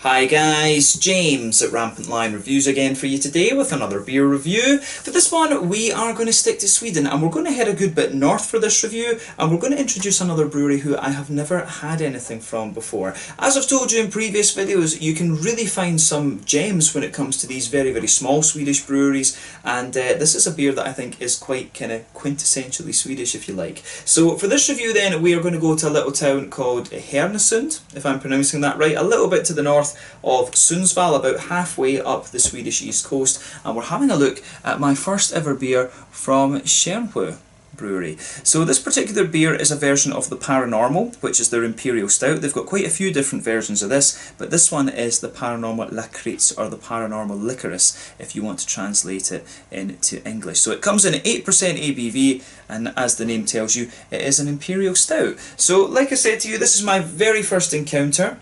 Hi guys, James at RampantLionReviews again for you today with another beer review. For this one we are going to stick to Sweden and we're going to head a good bit north for this review, and we're going to introduce another brewery who I have never had anything from before. As I've told you in previous videos, you can really find some gems when it comes to these very small Swedish breweries, and this is a beer that I think is quite kind of quintessentially Swedish, if you like. So for this review then we are going to go to a little town called Härnösand, if I'm pronouncing that right, a little bit to the north of Sundsvall, about halfway up the Swedish east coast, and we're having a look at my first ever beer from Tjärnsjö Brewery. So this particular beer is a version of the Paranormal, which is their Imperial Stout. They've got quite a few different versions of this, but this one is the Paranormal Lakrits, or the Paranormal Licorice, if you want to translate it into English. So it comes in at 8% ABV, and as the name tells you, it is an Imperial Stout. So like I said to you, this is my very first encounter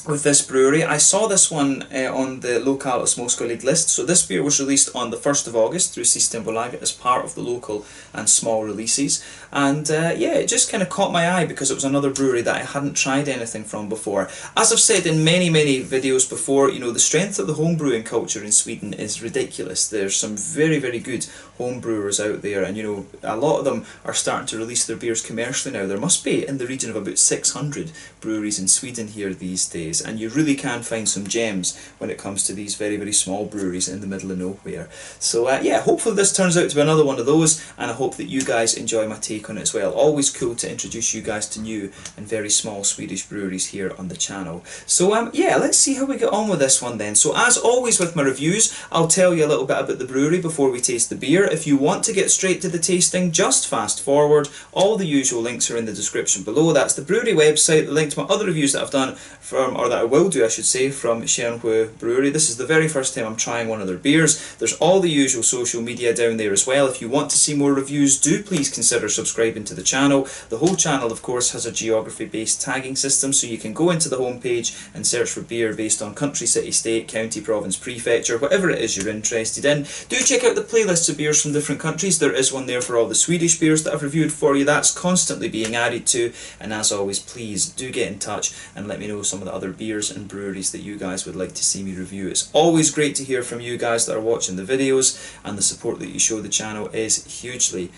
with this brewery. I saw this one on the local Småskalig list. So this beer was released on the 1st of August through Systembolaget as part of the local and small releases, and yeah, it just kind of caught my eye because it was another brewery that I hadn't tried anything from before. As I've said in many videos before, you know, the strength of the homebrewing culture in Sweden is ridiculous. There's some very good home brewers out there, and you know, a lot of them are starting to release their beers commercially now. There must be in the region of about 600 breweries in Sweden here these days, and you really can find some gems when it comes to these very small breweries in the middle of nowhere. So yeah, hopefully this turns out to be another one of those, and I hope that you guys enjoy my take on it as well. Always cool to introduce you guys to new and very small Swedish breweries here on the channel. So yeah, let's see how we get on with this one then. So as always with my reviews, I'll tell you a little bit about the brewery before we taste the beer. If you want to get straight to the tasting, just fast forward. All the usual links are in the description below. That's the brewery website, the link to my other reviews that I've done from, or that I will do I should say, from Tjärnsjö Brewery. This is the very first time I'm trying one of their beers. There's all the usual social media down there as well. If you want to see more reviews, do please consider subscribing to the channel. The whole channel of course has a geography based tagging system, so you can go into the home page and search for beer based on country, city, state, county, province, prefecture, whatever it is you're interested in. Do check out the playlists of beers from different countries. There is one there for all the Swedish beers that I've reviewed for you. That's constantly being added to, and as always, please do get in touch and let me know some of the other beers and breweries that you guys would like to see me review. It's always great to hear from you guys that are watching the videos, and the support that you show the channel is hugely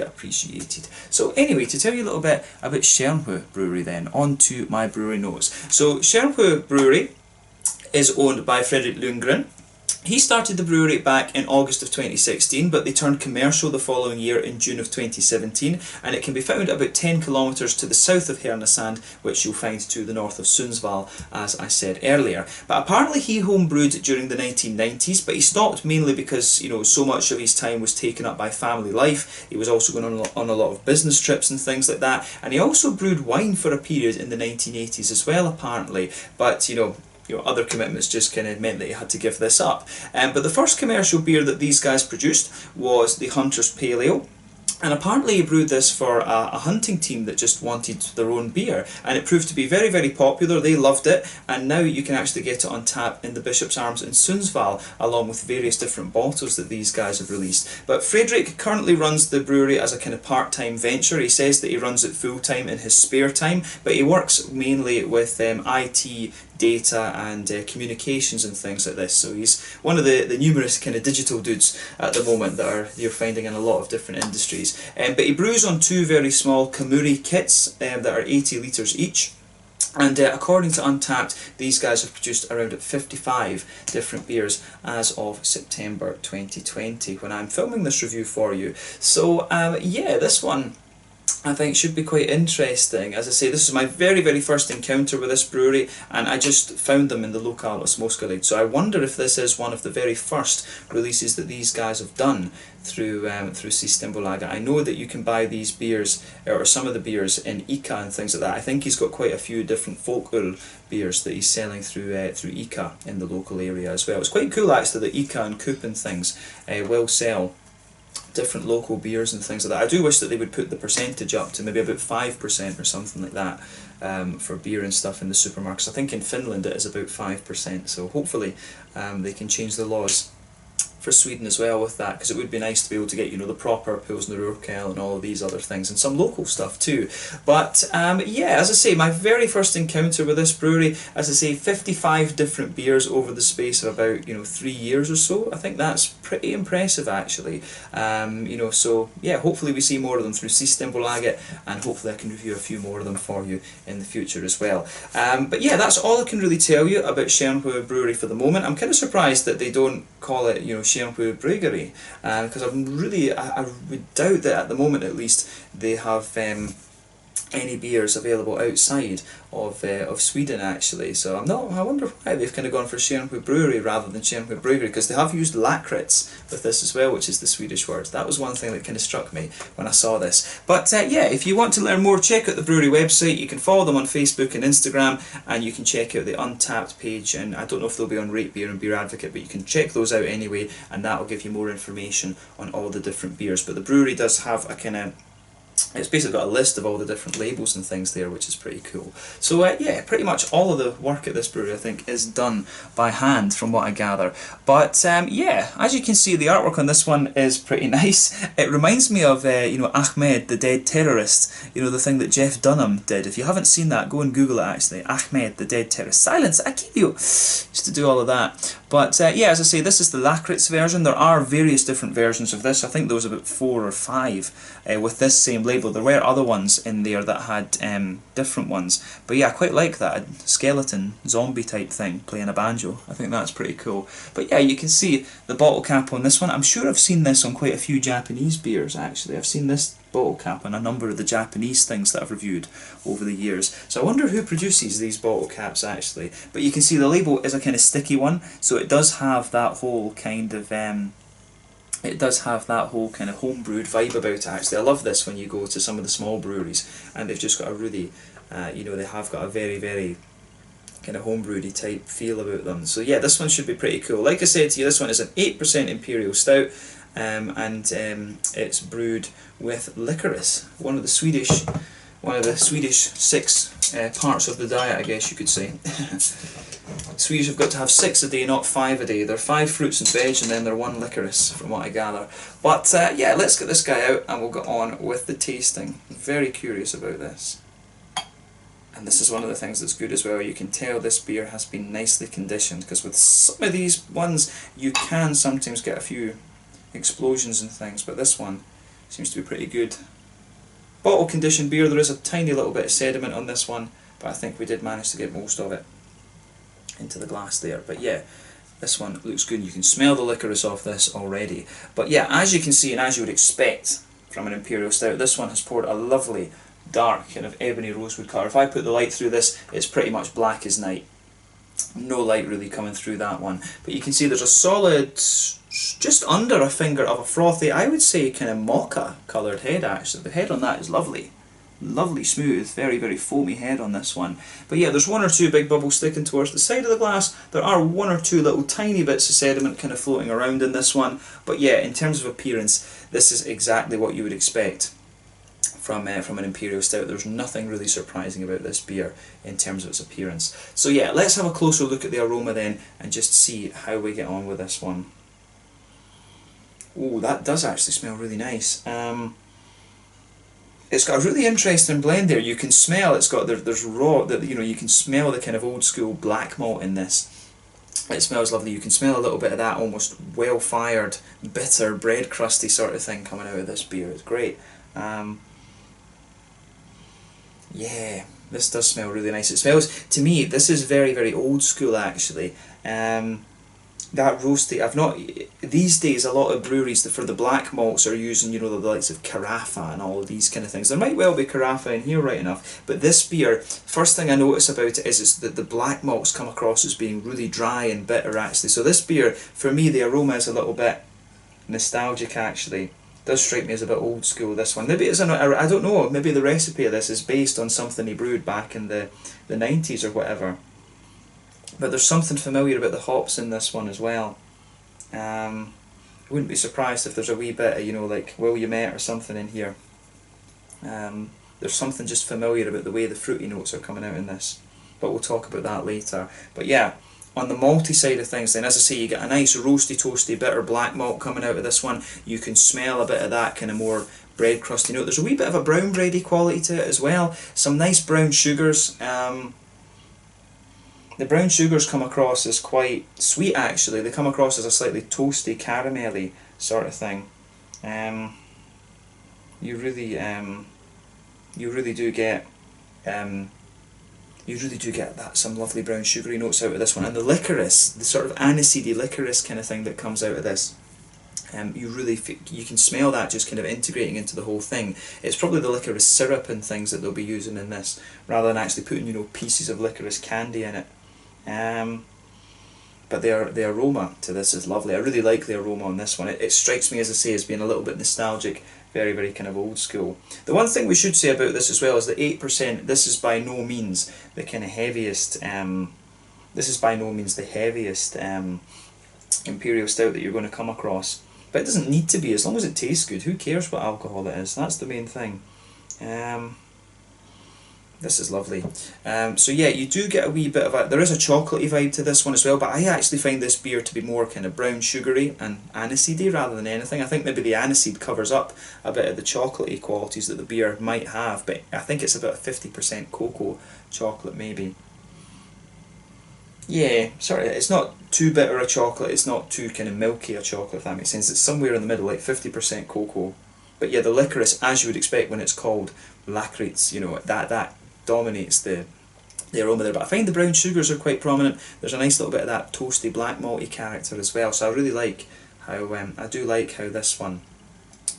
appreciated. So anyway, to tell you a little bit about Tjärnsjö Brewery then, on to my brewery notes. So Tjärnsjö Brewery is owned by Fredrik Lundgren. He started the brewery back in August of 2016, but they turned commercial the following year in June of 2017, and it can be found about 10 kilometres to the south of Härnösand, which you'll find to the north of Sundsvall, as I said earlier. But apparently he homebrewed during the 1990s, but he stopped mainly because, you know, so much of his time was taken up by family life. He was also going on a lot of business trips and things like that, and he also brewed wine for a period in the 1980s as well, apparently, but you know, other commitments just kind of meant that he had to give this up. But the first commercial beer that these guys produced was the Hunter's Pale Ale. And apparently he brewed this for a hunting team that just wanted their own beer, and it proved to be very popular. They loved it, and now you can actually get it on tap in the Bishop's Arms in Sundsvall, along with various different bottles that these guys have released. But Fredrik currently runs the brewery as a kind of part-time venture. He says that he runs it full-time in his spare time, but he works mainly with IT, data and communications and things like this. So he's one of the numerous kind of digital dudes at the moment that you're finding in a lot of different industries. But he brews on two very small Kamuri kits that are 80 litres each. And according to Untappd, these guys have produced around 55 different beers as of September 2020, when I'm filming this review for you. So yeah, this one I think should be quite interesting. As I say, this is my very first encounter with this brewery, and I just found them in the local Småskalig. So I wonder if this is one of the very first releases that these guys have done through Systembolaget. I know that you can buy these beers, or some of the beers, in ICA and things like that. I think he's got quite a few different folköl beers that he's selling through ICA in the local area as well. It's quite cool actually that ICA and Coop and things will sell different local beers and things like that. I do wish that they would put the percentage up to maybe about 5% or something like that for beer and stuff in the supermarkets. I think in Finland it is about 5%, so hopefully they can change the laws for Sweden as well with that, because it would be nice to be able to get, you know, the proper Pilsner Urquell and all of these other things, and some local stuff too. But yeah, as I say, my very first encounter with this brewery, as I say, 55 different beers over the space of about, you know, 3 years or so. I think that's pretty impressive actually. You know, so yeah, hopefully we see more of them through Systembolaget, and hopefully I can review a few more of them for you in the future as well. But yeah, that's all I can really tell you about Tjärnsjö Brewery for the moment. I'm kind of surprised that they don't call it, you know, Tjärnsjö Brewery, because I would doubt that at the moment at least they have any beers available outside of Sweden actually. So I wonder why they've kind of gone for Tjärnsjö Brewery rather than Tjärnsjö Brewery, because they have used Lakrits with this as well, which is the Swedish word. That was one thing that kind of struck me when I saw this. But yeah, if you want to learn more, check out the brewery website. You can follow them on Facebook and Instagram, and you can check out the Untappd page, and I don't know if they'll be on Rate Beer and Beer Advocate, but you can check those out anyway, and that will give you more information on all the different beers. But the brewery does have a kind of, it's basically got a list of all the different labels and things there, which is pretty cool. So yeah, pretty much all of the work at this brewery I think is done by hand from what I gather. But yeah, as you can see, the artwork on this one is pretty nice. It reminds me of you know, Ahmed the Dead Terrorist, you know, the thing that Jeff Dunham did. If you haven't seen that, go and Google it actually. Ahmed the Dead Terrorist. Silence, I kill you! Used to do all of that. But yeah, as I say, this is the Lakrits version. There are various different versions of this. I think there was about 4 or 5 with this same label. There were other ones in there that had different ones. But yeah, I quite like that. A skeleton, zombie type thing playing a banjo. I think that's pretty cool. But yeah, you can see the bottle cap on this one. I'm sure I've seen this on quite a few Japanese beers actually. I've seen this bottle cap on a number of the Japanese things that I've reviewed over the years. So I wonder who produces these bottle caps actually. But you can see the label is a kind of sticky one, so it does have that whole kind of homebrewed vibe about it actually. I love this when you go to some of the small breweries and they've just got a really you know, they have got a very, very kind of homebrewedy type feel about them. So yeah, this one should be pretty cool. Like I said to you, this one is an 8% Imperial Stout, and it's brewed with licorice, one of the Swedish 6 parts of the diet, I guess you could say. Swedes have got to have 6 a day, not 5 a day. They're 5 fruits and veg, and then they're 1 licorice, from what I gather. But yeah, let's get this guy out and we'll get on with the tasting. I'm very curious about this. And this is one of the things that's good as well. You can tell this beer has been nicely conditioned, because with some of these ones you can sometimes get a few explosions and things, but this one seems to be pretty good. Bottle conditioned beer, there is a tiny little bit of sediment on this one, but I think we did manage to get most of it into the glass there. But yeah, this one looks good. You can smell the licorice off this already. But yeah, as you can see, and as you would expect from an Imperial Stout, this one has poured a lovely dark kind of ebony rosewood colour. If I put the light through this, it's pretty much black as night. No light really coming through that one. But you can see there's a solid, just under a finger of a frothy, I would say kind of mocha coloured head actually. The head on that is lovely. Lovely smooth, very, very foamy head on this one. But yeah, there's 1 or 2 big bubbles sticking towards the side of the glass. There are 1 or 2 little tiny bits of sediment kind of floating around in this one. But yeah, in terms of appearance, this is exactly what you would expect from an Imperial Stout. There's nothing really surprising about this beer in terms of its appearance. So yeah, let's have a closer look at the aroma then and just see how we get on with this one. Oh, that does actually smell really nice. It's got a really interesting blend there. You can smell it's got there's raw, you know, you can smell the kind of old school black malt in this. It smells lovely. You can smell a little bit of that almost well fired, bitter, bread crusty sort of thing coming out of this beer. It's great. Yeah, this does smell really nice. It smells, to me, this is very, very old school actually. That roasty, these days a lot of breweries for the black malts are using, you know, the likes of Carafa and all of these kind of things. There might well be Carafa in here right enough, but this beer, first thing I notice about it is that the black malts come across as being really dry and bitter actually. So this beer, for me, the aroma is a little bit nostalgic actually. Does strike me as a bit old school, this one. Maybe it's I don't know, maybe the recipe of this is based on something he brewed back in the 90s or whatever. But there's something familiar about the hops in this one as well. I wouldn't be surprised if there's a wee bit of, you know, like Williamette or something in here. There's something just familiar about the way the fruity notes are coming out in this. But we'll talk about that later. But yeah, On the malty side of things then, as I say, you get a nice roasty, toasty, bitter black malt coming out of this one. You can smell a bit of that kind of more bread crusty note. There's a wee bit of a brown bready quality to it as well. Some nice brown sugars. The brown sugars come across as quite sweet actually. They come across as a slightly toasty, caramelly sort of thing. You really do get that, some lovely brown sugary notes out of this one. And the licorice, the sort of aniseedy licorice kind of thing that comes out of this, you can smell that just kind of integrating into the whole thing. It's probably the licorice syrup and things that they'll be using in this, rather than actually putting, you know, pieces of licorice candy in it. But the aroma to this is lovely. I really like the aroma on this one. It strikes me, as I say, as being a little bit nostalgic, very, very kind of old school. The one thing we should say about this as well is that 8%, this is by no means the kind of heaviest, this is by no means the heaviest imperial stout that you're going to come across. But it doesn't need to be, as long as it tastes good. Who cares what alcohol it is? That's the main thing. This is lovely. So yeah, you do get a wee bit of there is a chocolatey vibe to this one as well, but I actually find this beer to be more kind of brown sugary and aniseedy rather than anything. I think maybe the aniseed covers up a bit of the chocolatey qualities that the beer might have, but I think it's about a 50% cocoa chocolate maybe. Yeah, sorry, it's not too bitter a chocolate, it's not too kind of milky a chocolate, if that makes sense. It's somewhere in the middle, like 50% cocoa. But yeah, the licorice, as you would expect when it's called Lakrits, you know, that dominates the aroma there. But I find the brown sugars are quite prominent. There's a nice little bit of that toasty black malty character as well. So I really like how I do like how this one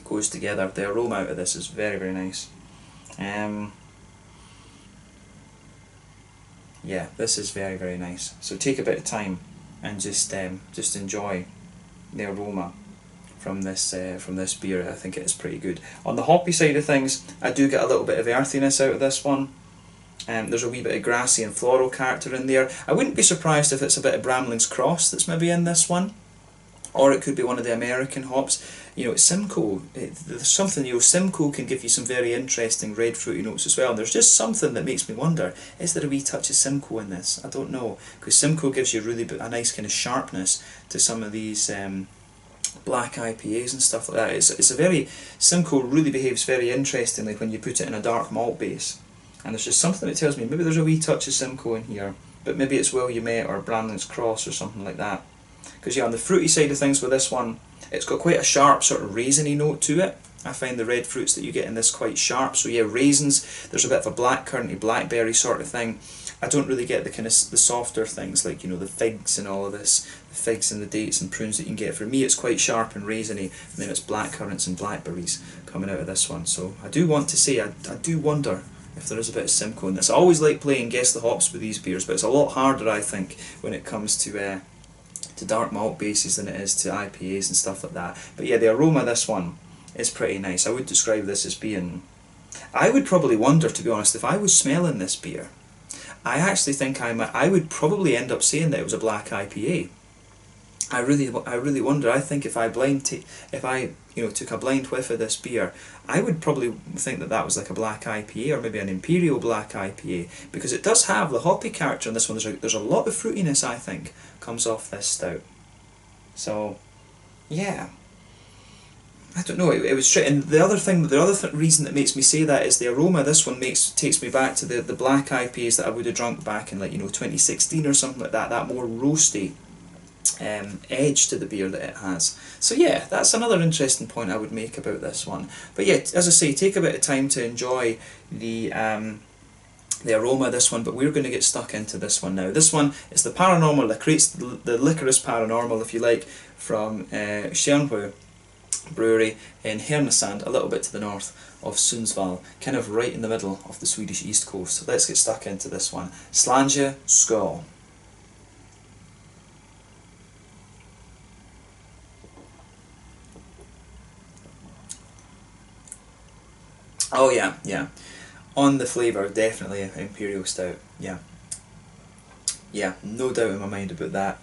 goes together. The aroma out of this is very, very nice. Yeah, this is very, very nice. So take a bit of time and just enjoy the aroma from this beer. I think it is pretty good. On the hoppy side of things, I do get a little bit of earthiness out of this one. There's a wee bit of grassy and floral character in there. I wouldn't be surprised if it's a bit of Bramling's Cross that's maybe in this one, or it could be one of the American hops. You know, Simcoe, there's something, you know, Simcoe can give you some very interesting red fruity notes as well. And there's just something that makes me wonder, is there a wee touch of Simcoe in this? I don't know, because Simcoe gives you really a nice kind of sharpness to some of these black IPAs and stuff like that. It's a very, Simcoe really behaves very interestingly when you put it in a dark malt base. And there's just something that tells me maybe there's a wee touch of Simcoe in here, but maybe it's Will You Met or Bramling's Cross or something like that. Because yeah, on the fruity side of things with this one, it's got quite a sharp sort of raisiny note to it. I find the red fruits that you get in this quite sharp. So yeah, raisins, there's a bit of a blackcurranty, blackberry sort of thing. I don't really get the kind of the softer things like, you know, the figs and all of this, the figs and the dates and prunes that you can get. For me, it's quite sharp and raisiny, and then it's blackcurrants and blackberries coming out of this one. So I do want to say, I do wonder if there is a bit of Simcoe in this. I always like playing Guess the Hops with these beers, but it's a lot harder, I think, when it comes to dark malt bases than it is to IPAs and stuff like that. But yeah, the aroma of this one is pretty nice. I would describe this as being, I would probably wonder, to be honest, if I was smelling this beer, I actually think I would probably end up saying that it was a black IPA. I really wonder. I think if I took a blind whiff of this beer, I would probably think that that was like a black IPA or maybe an imperial black IPA, because it does have the hoppy character in this one. There's a lot of fruitiness, I think, comes off this stout. So yeah, I don't know. It was straight. And the other reason that makes me say that is the aroma. This one takes me back to the black IPAs that I would have drunk back in, like, you know, 2016 or something like that. That more roasty edge to the beer that it has. So yeah, that's another interesting point I would make about this one. But yeah, as I say, take a bit of time to enjoy the aroma of this one, but we're going to get stuck into this one now. This one is the Paranormal Lakrits, the licorice Paranormal, if you like, from Tjärnsjö Brewery in Härnösand, a little bit to the north of Sundsvall, kind of right in the middle of the Swedish east coast. So let's get stuck into this one. Tjärnsjö skål. Oh yeah, yeah. On the flavour, definitely an Imperial Stout. Yeah. Yeah, no doubt in my mind about that.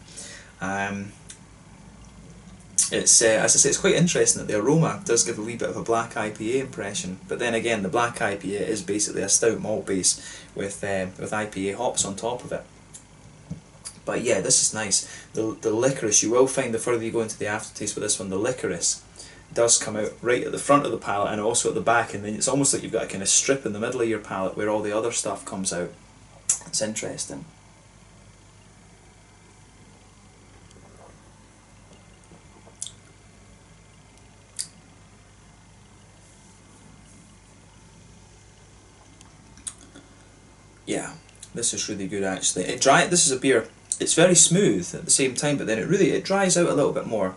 It's as I say, it's quite interesting that the aroma does give a wee bit of a black IPA impression, but then again, the black IPA is basically a stout malt base with IPA hops on top of it. But yeah, this is nice. The licorice, you will find the further you go into the aftertaste with this one, the licorice does come out right at the front of the palate and also at the back, and then it's almost like you've got a kind of strip in the middle of your palate where all the other stuff comes out. It's interesting. Yeah, this is really good actually. This is a beer, it's very smooth at the same time, but then it dries out a little bit more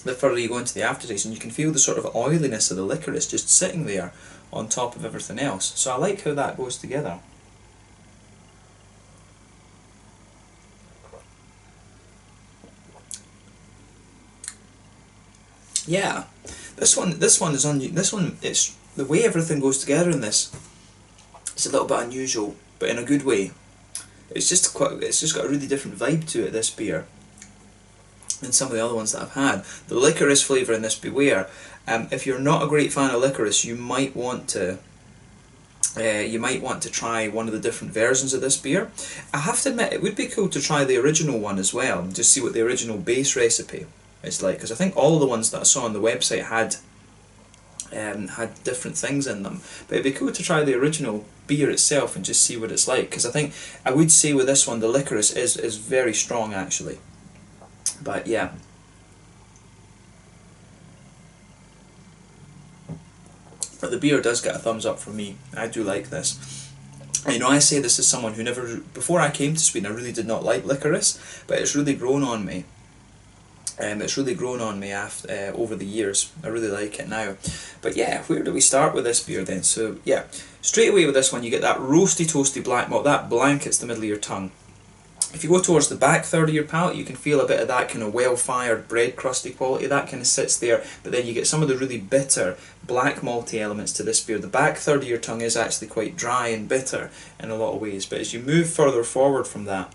the further you go into the aftertaste, and you can feel the sort of oiliness of the licorice just sitting there on top of everything else. So I like how that goes together. Yeah, this one is it's the way everything goes together in this. It's a little bit unusual, but in a good way. It's just got a really different vibe to it, this beer, than some of the other ones that I've had. The licorice flavour in this, beware. If you're not a great fan of licorice, you might want to try one of the different versions of this beer. I have to admit, it would be cool to try the original one as well, and just see what the original base recipe is like, because I think all of the ones that I saw on the website had different things in them. But it'd be cool to try the original beer itself and just see what it's like, because I would say with this one the licorice is very strong actually. But yeah, but the beer does get a thumbs up from me. I do like this. And, you know, I say this as someone who never, before I came to Sweden, I really did not like licorice, but it's really grown on me. After over the years. I really like it now. But yeah, where do we start with this beer then? So yeah, straight away with this one you get that roasty toasty black malt, that blankets the middle of your tongue. If you go towards the back third of your palate, you can feel a bit of that kind of well-fired bread crusty quality, that kind of sits there, but then you get some of the really bitter black malty elements to this beer. The back third of your tongue is actually quite dry and bitter in a lot of ways, but as you move further forward from that,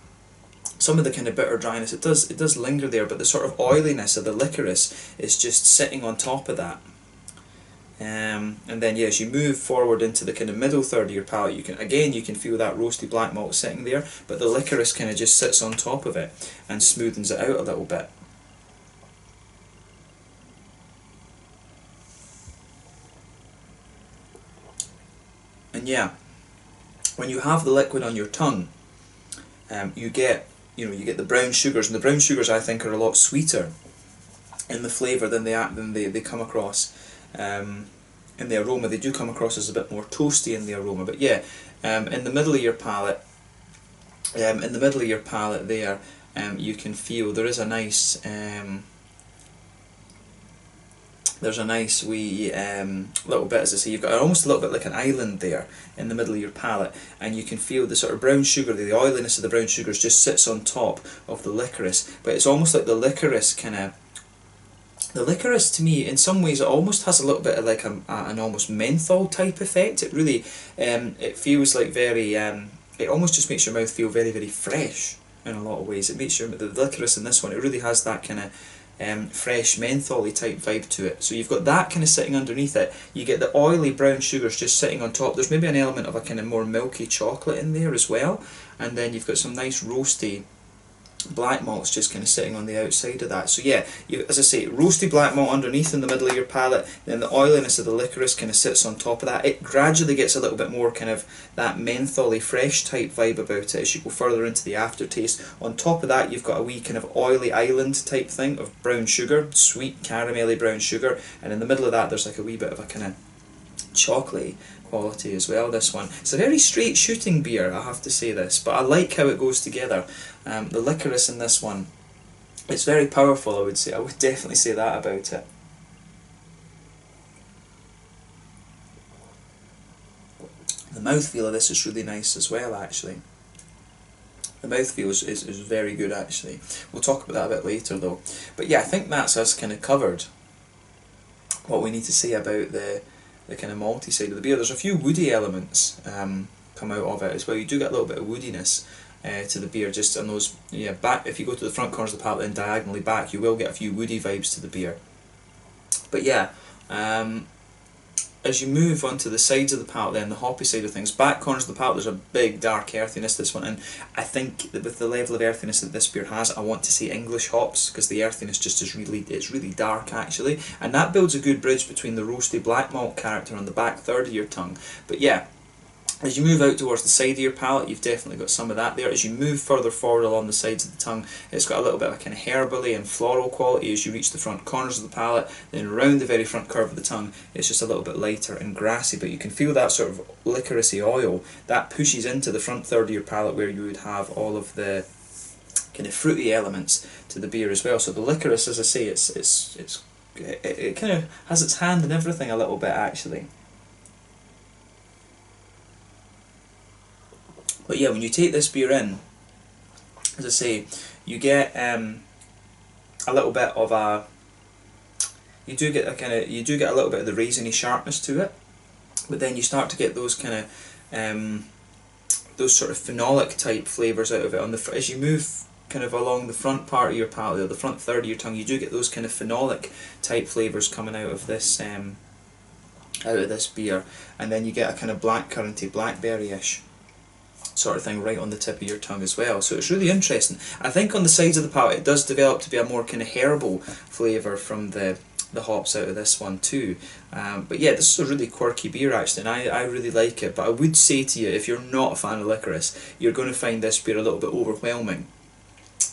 some of the kind of bitter dryness, it does linger there, but the sort of oiliness of the licorice is just sitting on top of that. And then yeah, as you move forward into the kind of middle third of your palate, you can feel that roasty black malt sitting there, but the licorice kind of just sits on top of it and smoothens it out a little bit. And yeah, when you have the liquid on your tongue, you get the brown sugars, and the brown sugars I think are a lot sweeter in the flavour than they come across in the aroma. They do come across as a bit more toasty in the aroma, but yeah, in the middle of your palate, there, you can feel there is a nice there's a nice wee little bit, as I say, you've got almost a little bit like an island there in the middle of your palate, and you can feel the sort of brown sugar, the oiliness of the brown sugars just sits on top of the licorice, but it's almost like the licorice to me, in some ways, it almost has a little bit of like an almost menthol type effect. It really, it feels like very, it almost just makes your mouth feel very, very fresh in a lot of ways. It makes the licorice in this one, it really has that kind of fresh mentholy type vibe to it. So you've got that kind of sitting underneath it. You get the oily brown sugars just sitting on top. There's maybe an element of a kind of more milky chocolate in there as well. And then you've got some nice roasty black malts just kind of sitting on the outside of that. So yeah, as I say, roasty black malt underneath in the middle of your palate, then the oiliness of the licorice kind of sits on top of that. It gradually gets a little bit more kind of that mentholy fresh type vibe about it as you go further into the aftertaste. On top of that, you've got a wee kind of oily island type thing of brown sugar, sweet caramelly brown sugar, and in the middle of that there's like a wee bit of a kind of chocolatey quality as well. This one, it's a very straight shooting beer, I have to say this, but I like how it goes together. The licorice in this one, it's very powerful, I would say. I would definitely say that about it. The mouthfeel of this is really nice as well, actually. The mouthfeel is very good, actually. We'll talk about that a bit later though. But yeah, I think that's us kind of covered what we need to say about the kind of malty side of the beer. There's a few woody elements come out of it as well. You do get a little bit of woodiness to the beer, just on those, yeah, back, if you go to the front corners of the palate and diagonally back, you will get a few woody vibes to the beer. But yeah, as you move onto the sides of the palate, then the hoppy side of things, back corners of the palate, there's a big dark earthiness to this one, and I think that with the level of earthiness that this beer has, I want to say English hops, because the earthiness just is it's really dark actually, and that builds a good bridge between the roasty black malt character on the back third of your tongue. But yeah, as you move out towards the side of your palate, you've definitely got some of that there. As you move further forward along the sides of the tongue, it's got a little bit of a kind of herbally and floral quality as you reach the front corners of the palate. Then around the very front curve of the tongue, it's just a little bit lighter and grassy, but you can feel that sort of licoricey oil that pushes into the front third of your palate, where you would have all of the kind of fruity elements to the beer as well. So the licorice, as I say, it kind of has its hand in everything a little bit actually. But yeah, when you take this beer in, as I say, you get a little bit of a, you do get a little bit of the raisiny sharpness to it, but then you start to get those kind of those sort of phenolic type flavours out of it. As you move kind of along the front part of your palate, or the front third of your tongue, you do get those kind of phenolic type flavours coming out of this beer, and then you get a kind of blackcurranty, blackberry-ish sort of thing right on the tip of your tongue as well. So it's really interesting. I think on the sides of the palate it does develop to be a more kind of herbal flavour from the hops out of this one too. But yeah, this is a really quirky beer actually, and I really like it. But I would say to you, if you're not a fan of licorice, you're going to find this beer a little bit overwhelming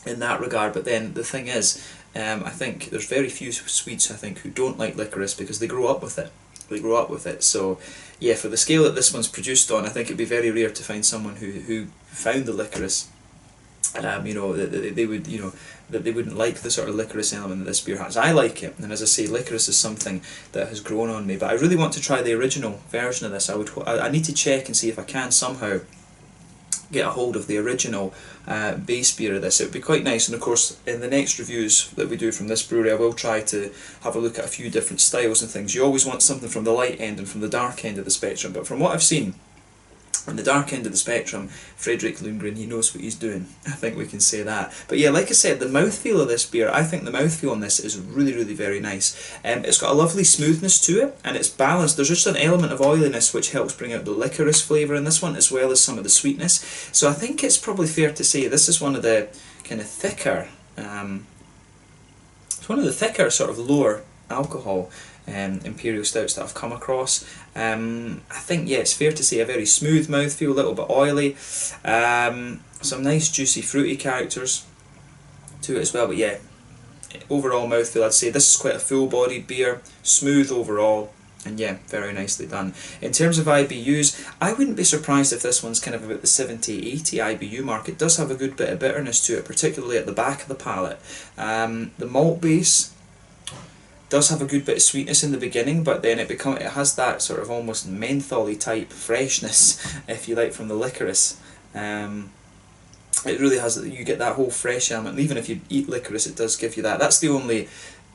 in that regard. But then the thing is, I think there's very few Swedes, I think, who don't like licorice because they grow up with it. So yeah, for the scale that this one's produced on, I think it'd be very rare to find someone who found the licorice, you know, that they would, you know, that they wouldn't like the sort of licorice element that this beer has. I like it, and as I say, licorice is something that has grown on me. But I really want to try the original version of this. I need to check and see if I can somehow get a hold of the original base beer of this. It would be quite nice, and of course in the next reviews that we do from this brewery I will try to have a look at a few different styles and things. You always want something from the light end and from the dark end of the spectrum, but from what I've seen on the dark end of the spectrum, Fredrik Lundgren, he knows what he's doing. I think we can say that. But yeah, like I said, the mouthfeel of this beer, I think the mouthfeel on this is really, really very nice. It's got a lovely smoothness to it, and it's balanced. There's just an element of oiliness which helps bring out the licorice flavour in this one, as well as some of the sweetness. So I think it's probably fair to say this is one of the kind of thicker, it's one of the thicker sort of lower alcohol imperial stouts that I've come across. I think, yeah, it's fair to say a very smooth mouthfeel, a little bit oily, some nice juicy fruity characters to it as well. But yeah, overall mouthfeel, I'd say this is quite a full-bodied beer, smooth overall, and yeah, very nicely done. In terms of IBUs, I wouldn't be surprised if this one's kind of about the 70-80 IBU mark. It does have a good bit of bitterness to it, particularly at the back of the palate. The malt base does have a good bit of sweetness in the beginning, but then it has that sort of almost mentholy type freshness, if you like, from the licorice. It really has, you get that whole fresh element. Even if you eat licorice, it does give you that. That's the only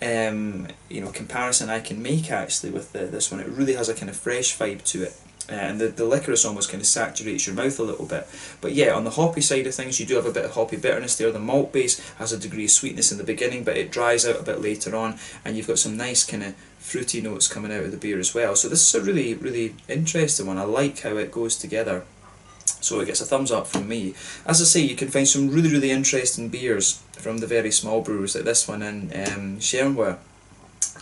you know, comparison I can make actually with this one. It really has a kind of fresh vibe to it. And the licorice almost kind of saturates your mouth a little bit. But yeah, on the hoppy side of things, you do have a bit of hoppy bitterness there. The malt base has a degree of sweetness in the beginning, but it dries out a bit later on, and you've got some nice kind of fruity notes coming out of the beer as well. So this is a really, really interesting one. I like how it goes together. So it gets a thumbs up from me. As I say, you can find some really, really interesting beers from the very small brewers like this one in Tjärnsjö.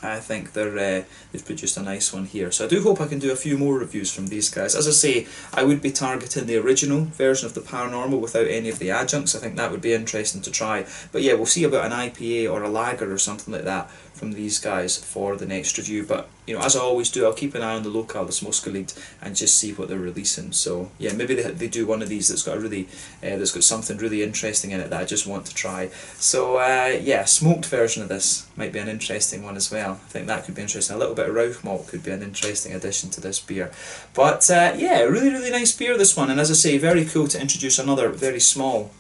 I think they've produced a nice one here. So I do hope I can do a few more reviews from these guys. As I say, I would be targeting the original version of the Paranormal without any of the adjuncts. I think that would be interesting to try. But yeah, we'll see about an IPA or a lager or something like that from these guys for the next review. But you know, as I always do, I'll keep an eye on the Lokales Moskalid and just see what they're releasing. So yeah, maybe they do one of these that's got a really that's got something really interesting in it that I just want to try. So yeah, smoked version of this might be an interesting one as well. I think that could be interesting. A little bit of Rauch malt could be an interesting addition to this beer. But yeah, really, really nice beer, this one. And as I say, very cool to introduce another very small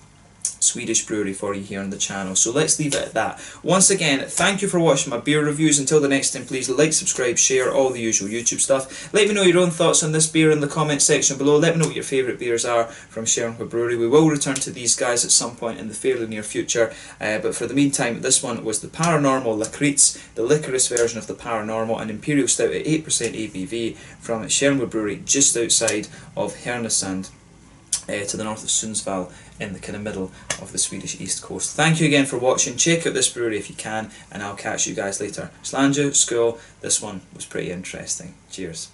Swedish brewery for you here on the channel. So let's leave it at that. Once again, thank you for watching my beer reviews. Until the next time, please like, subscribe, share, all the usual YouTube stuff. Let me know your own thoughts on this beer in the comment section below. Let me know what your favourite beers are from Tjärnsjö Brewery. We will return to these guys at some point in the fairly near future, but for the meantime, this one was the Paranormal Lakrits, the licorice version of the Paranormal, an Imperial Stout at 8% ABV from Tjärnsjö Brewery just outside of Härnösand, to the north of Sundsvall, in the kind of middle of the Swedish east coast. Thank you again for watching. Check out this brewery if you can, and I'll catch you guys later. Slange, Skull, this one was pretty interesting. Cheers.